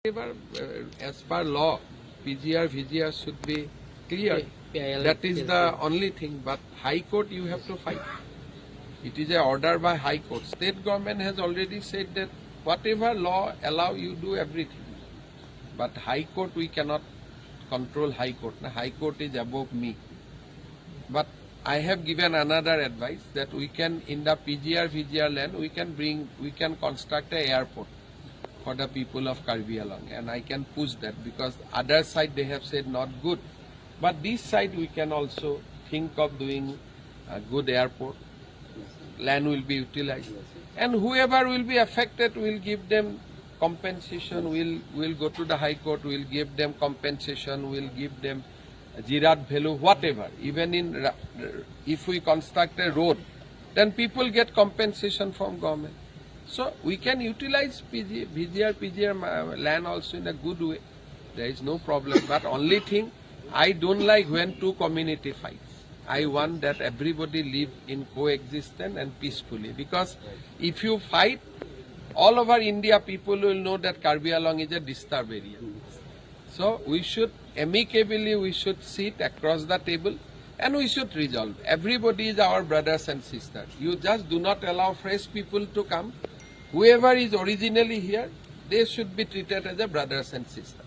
As per law, Pgr-Vgr should be clear. That is the only thing. But High Court you have to fight. It is an order by High Court. State government has already said that whatever law allow you do everything. But High Court we cannot control High Court. Now, High Court is above me. But I have given another advice that we can in the Pgr-Vgr land we can construct an airport for the people of Kepaklang, and I can push that because other side they have said not good, but this side we can also think of doing a good airport. Land will be utilized, and whoever will be affected will give them compensation. We'll go to the High Court. We'll give them compensation. We'll give them Jirat value, whatever. Even if we construct a road, then people get compensation from government. So we can utilize Pgr land also in a good way. There is no problem. But only thing, I don't like when two community fights. I want that everybody live in coexistence and peacefully. Because if you fight, all over India people will know that Kepaklang is a disturbed area. So we should amicably, we should sit across the table and we should resolve. Everybody is our brothers and sisters. You just do not allow fresh people to come. Whoever is originally here, they should be treated as a brothers and sisters.